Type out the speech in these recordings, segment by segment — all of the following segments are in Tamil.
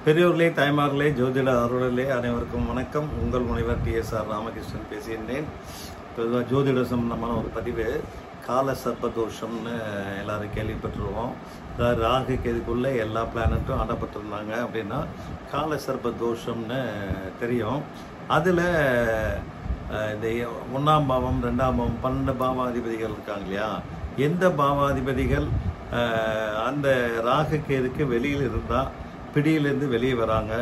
பெரியோர்களே, தாய்மார்களே, ஜோதிட அருளர்களே அனைவருக்கும் வணக்கம். உங்கள் முனைவர் TSR ராமகிருஷ்ணன் பேசுகின்றேன். பொதுவாக ஜோதிட சம்பந்தமான ஒரு பதிவு. கால சர்ப்பதோஷம்னு எல்லாரும் கேள்விப்பட்டிருவோம். அதாவது ராகு கேதுக்குள்ளே எல்லா பிளானட்டும் அடப்பட்டிருந்தாங்க அப்படின்னா கால சர்ப்பதோஷம்னு தெரியும். அதில் இந்த 1ஆம் பாவம், 2ஆம் பாவம், 12 பாவாதிபதிகள் இருக்காங்க இல்லையா? எந்த பாவாதிபதிகள் அந்த ராகு கேதுக்கு வெளியில் இருந்தால் பிடியிலேருந்து வெளியே வராங்க,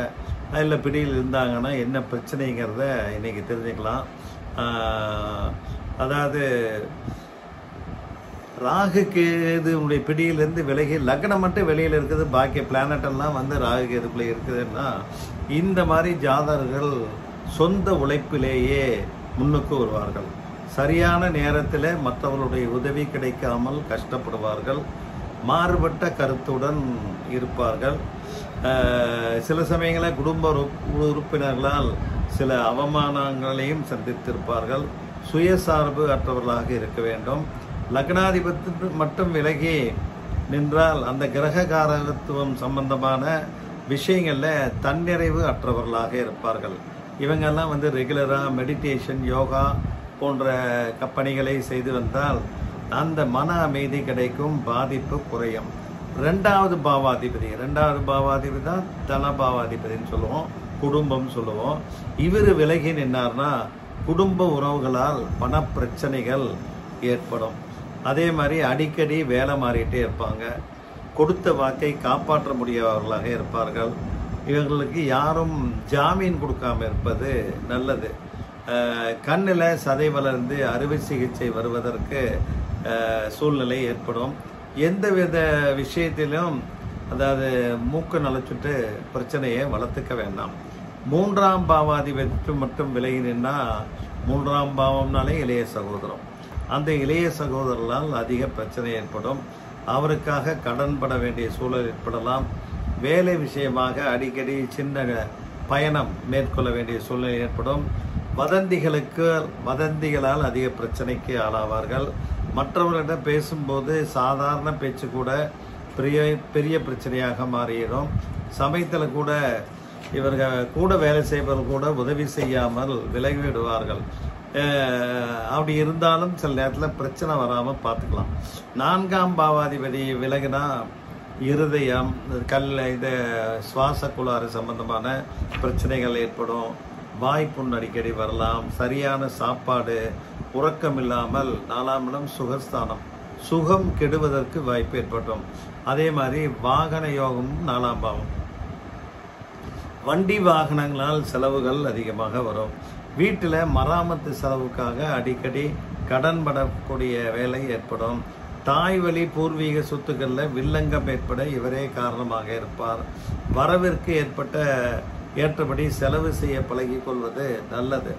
இல்லை பிடியில் இருந்தாங்கன்னா என்ன பிரச்சனைங்கிறத இன்றைக்கி தெரிஞ்சுக்கலாம். அதாவது ராகு கேதுனுடைய பிடியிலேருந்து விலகி லக்னம் மட்டும் வெளியில் இருக்குது, பாக்கி பிளானட்டெல்லாம் வந்து ராகு கேதுக்குள்ளே இருக்குதுன்னா இந்த மாதிரி ஜாதகர்கள் சொந்த உழைப்பிலேயே முன்னுக்கு வருவார்கள். சரியான நேரத்தில் மற்றவர்களுடைய உதவி கிடைக்காமல் கஷ்டப்படுவார்கள். மாறுபட்ட கருத்துடன் இருப்பார்கள். சில சமயங்களில் குடும்ப உறுப்பினர்களால் சில அவமானங்களையும் சந்தித்திருப்பார்கள். சுயசார்பு அற்றவர்களாக இருக்க வேண்டும். லக்னாதிபதி மட்டும் விலகி நின்றால் அந்த கிரக காரகத்துவம் சம்பந்தமான விஷயங்களில் தன்னிறைவு அற்றவர்களாக இருப்பார்கள். இவங்கெல்லாம் வந்து ரெகுலராக மெடிடேஷன், யோகா போன்ற பணிகளை செய்து வந்தால் அந்த மன அமைதி கிடைக்கும், பாதிப்பு குறையும். 2வது பாவாதிபதி தான் தனபாவாதிபதினு சொல்லுவோம், குடும்பம் சொல்லுவோம். இவர் விலகி நின்னார்னா குடும்ப உறவுகளால் பண பிரச்சனைகள் ஏற்படும். அதே மாதிரி அடிக்கடி வேலை மாறிட்டே இருப்பாங்க. கொடுத்த வாக்கை காப்பாற்ற முடியாதவர்களாக இருப்பார்கள். இவர்களுக்கு யாரும் ஜாமீன் கொடுக்காம இருப்பது நல்லது. கண்ணில் சதை வளர்ந்து அறுவை சிகிச்சை வருவதற்கு சூழ்நிலை ஏற்படும். எந்தவித விஷயத்திலும் அதாவது மூக்கு நலச்சுட்டு பிரச்சனையை வளர்த்துக்க வேண்டாம். 3ஆம் பாவாதிபதி மட்டும் விலகி நின்னா 3ஆம் பாவம்னாலே இளைய சகோதரம். அந்த இளைய சகோதரர்களால் அதிக பிரச்சனை ஏற்படும். அவருக்காக கடன் பட வேண்டிய சூழல் ஏற்படலாம். வேலை விஷயமாக அடிக்கடி சின்ன பயணம் மேற்கொள்ள வேண்டிய சூழ்நிலை ஏற்படும். வதந்திகளால் அதிக பிரச்சனைக்கு ஆளாவார்கள். மற்றவர்களிடம் பேசும்போது சாதாரண பேச்சு கூட பெரிய பிரச்சனையாக மாறிடும். சமயத்தில் கூட இவர்கள் கூட வேலை செய்பவர்கள் கூட உதவி செய்யாமல் விலகிவிடுவார்கள். அப்படி இருந்தாலும் சில நேரத்தில் பிரச்சனை வராமல் பார்த்துக்கலாம். 4ஆம் பாவாதிபதி விலகினா இருதயம், சுவாச குளாறு சம்பந்தமான பிரச்சனைகள் ஏற்படும். வாய்ப்புண் அடிக்கடி வரலாம். சரியான சாப்பாடு, உறக்கம் இல்லாமல் 4ஆம் இடம் சுகஸ்தானம், சுகம் கெடுவதற்கு வாய்ப்பு ஏற்படும். அதே மாதிரி வாகன யோகமும் 4ஆம் பாவம். வண்டி வாகனங்களால் செலவுகள் அதிகமாக வரும். வீட்டில் மராமத்து செலவுக்காக அடிக்கடி கடன் படக்கூடிய வேலை ஏற்படும். தாய் வழி பூர்வீக சொத்துக்களில் வில்லங்கம் ஏற்பட இவரே காரணமாக இருப்பார். வரவிற்கு ஏற்றபடி செலவு செய்ய பழகி கொள்வது நல்லது.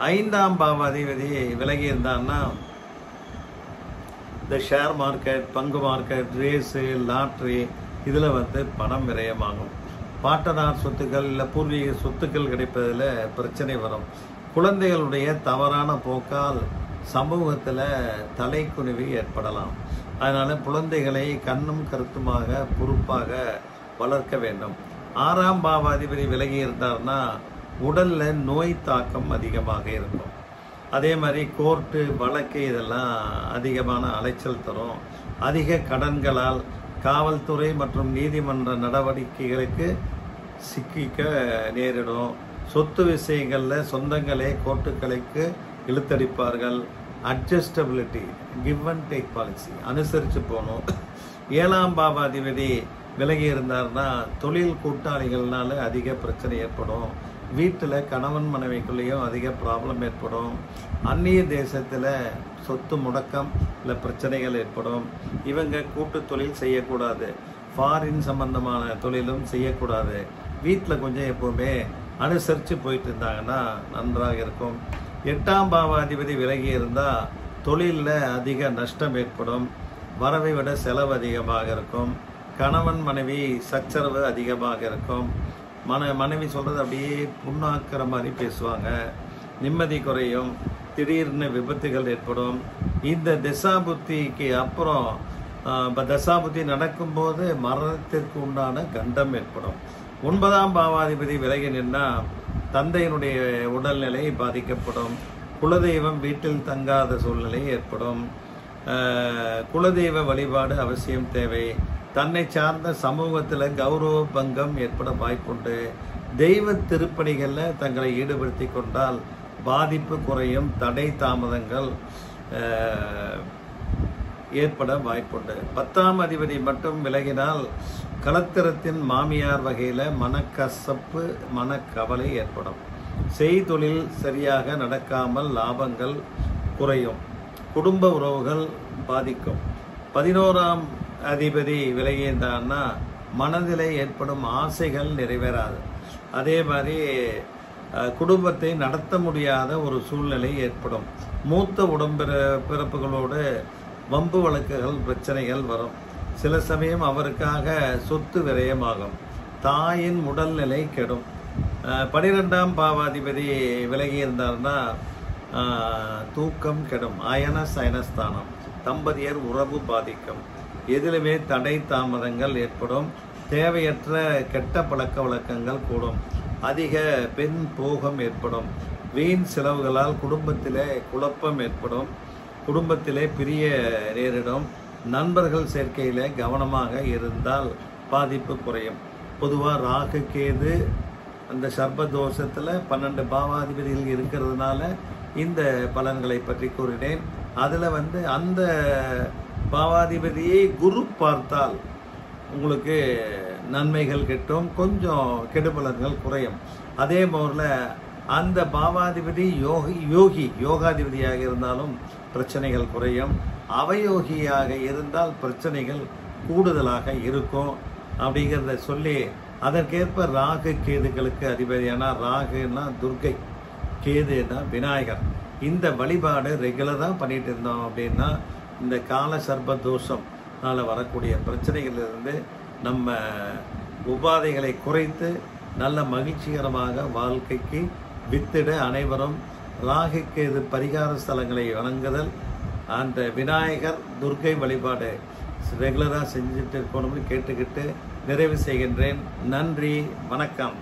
5ஆம் பாவாதிபதி விலகி இருந்தான்னா இந்த ஷேர் மார்க்கெட், பங்கு மார்க்கெட், ரேஸு, லாட்ரி இதில் வந்து பணம் விரயமாகும். பாட்டனார் சொத்துக்கள் இல்லை பூர்வீக சொத்துக்கள் கிடைப்பதில் பிரச்சனை வரும். குழந்தைகளுடைய தவறான போக்கால் சமூகத்தில் தலைக்குனிவு ஏற்படலாம். அதனால் குழந்தைகளை கண்ணும் கருத்துமாக பொறுப்பாக வளர்க்க வேண்டும். 6ஆம் பாவாதிபதி விலகி இருந்தார்னா உடலில் நோய் தாக்கம் அதிகமாக இருக்கும். அதே மாதிரி கோர்ட்டு வழக்கு இதெல்லாம் அதிகமான அலைச்சல் தரும். அதிக கடன்களால் காவல்துறை மற்றும் நீதிமன்ற நடவடிக்கைகளுக்கு சிக்கிக்க நேரிடும். சொத்து விஷயங்களில் சொந்தங்களே கோர்ட்டுகளுக்கு இழுத்தடிப்பார்கள். Adjustability, give and take policy அனுசரித்து போகணும். 7ஆம் பாவாதிபதி விலகி இருந்தார்னா தொழில் கூட்டாளிகள்னால அதிக பிரச்சனை ஏற்படும். வீட்டில் கணவன் மனைவிக்குள்ளேயும் அதிக ப்ராப்ளம் ஏற்படும். அந்நிய தேசத்தில் சொத்து முடக்கம் இல்லை பிரச்சனைகள் ஏற்படும். இவங்க கூட்டு தொழில் செய்யக்கூடாது. ஃபாரின் சம்பந்தமான தொழிலும் செய்யக்கூடாது. வீட்டில் கொஞ்சம் எப்போவுமே அனுசரித்து போயிட்டு இருந்தாங்கன்னா நன்றாக இருக்கும். 8ஆம் பாவாதிபதி விலகி இருந்தால் தொழிலில் அதிக நஷ்டம் ஏற்படும். வரவை விட செலவு அதிகமாக இருக்கும். கணவன் மனைவி சச்சரவு அதிகமாக இருக்கும். மனைவி சொல்கிறது அப்படியே புண்ணாக்கிற மாதிரி பேசுவாங்க. நிம்மதி குறையும். திடீர்னு விபத்துகள் ஏற்படும். இந்த தசாபுத்திக்கு அப்புறம் தசாபுத்தி நடக்கும்போது மரணத்திற்கு உண்டான கண்டம் ஏற்படும். 9ஆம் பாவாதிபதி விலகி நின்னா தந்தையினுடைய உடல்நிலை பாதிக்கப்படும். குலதெய்வம் வீட்டில் தங்காத சூழ்நிலை ஏற்படும். குலதெய்வ வழிபாடு அவசியம் தேவை. தன்னை சார்ந்த சமூகத்தில் கௌரவ பங்கம் ஏற்பட வாய்ப்புண்டு. தெய்வ திருப்பணிகளில் தங்களை ஈடுபடுத்தி கொண்டால் பாதிப்பு குறையும். தடை தாமதங்கள் ஏற்பட வாய்ப்புண்டு. 10ஆம் அதிபதி மட்டும் விலகினால் களத்திரத்தின் மாமியார் வகையில் மனக்கசப்பு மனக்கவலை ஏற்படும். செய்தொழில் சரியாக நடக்காமல் லாபங்கள் குறையும். குடும்ப உறவுகள் பாதிக்கும். 11ஆம் அதிபதி விலகியிருந்தான்னா மனதில் ஏற்படும் ஆசைகள் நிறைவேறாது. அதே மாதிரி குடும்பத்தை நடத்த முடியாத ஒரு சூழ்நிலை ஏற்படும். மூத்த உடம்பிறப்புகளோடு வம்பு வழக்குகள் பிரச்சனைகள் வரும். சில சமயம் அவருக்காக சொத்து விரயமாகும். தாயின் உடல்நிலை கெடும். 12ஆம் பாவாதிபதி விலகி இருந்தார்னா தூக்கம் கெடும். அயன சயனஸ்தானம். தம்பதியர் உறவு பாதிக்கும். எதிலுமே தடை தாமதங்கள் ஏற்படும். தேவையற்ற கெட்ட பழக்க வழக்கங்கள் கூடும். அதிக பெண் போகம் ஏற்படும். வீண் செலவுகளால் குடும்பத்திலே குழப்பம் ஏற்படும். குடும்பத்திலே பிரிய நேரிடும். நண்பர்கள் சேர்க்கையில கவனமாக இருந்தால் பாதிப்பு குறையும். பொதுவாக ராகு கேது அந்த சர்பதோஷத்தில் 12 பாவாதிபதிகள் இருக்கிறதுனால இந்த பலன்களை பற்றி கூறினேன். அதில் அந்த பாவாதிபதியை குரு பார்த்தால் உங்களுக்கு நன்மைகள் கிட்டும், கொஞ்சம் கெடுபலன்கள் குறையும். அதே போல அந்த பாவாதிபதி யோகாதிபதியாக இருந்தாலும் பிரச்சனைகள் குறையும். அவயோகியாக இருந்தால் பிரச்சனைகள் கூடுதலாக இருக்கும் அப்படிங்கிறத சொல்லி அதற்கேற்ப ராகு கேதுகளுக்கு அதிபதியான ராகுன்னா துர்கை, கேதுன்னா விநாயகர். இந்த வழிபாடு ரெகுலராக பண்ணிட்டு இருந்தோம் அப்படின்னா இந்த கால சர்ப தோஷம்னால வரக்கூடிய பிரச்சனைகளிலிருந்து நம்ம உபாதைகளை குறைத்து நல்ல மகிழ்ச்சிகரமாக வாழ்க்கைக்கு வித்திட அனைவரும் ராகு கேது பரிகார ஸ்தலங்களை வணங்குதல், அந்த விநாயகர் துர்கை வழிபாடு ரெகுலராக செஞ்சுட்டு இருக்கணும்னு கேட்டுக்கிட்டு நிறைவு செய்கின்றேன். நன்றி, வணக்கம்.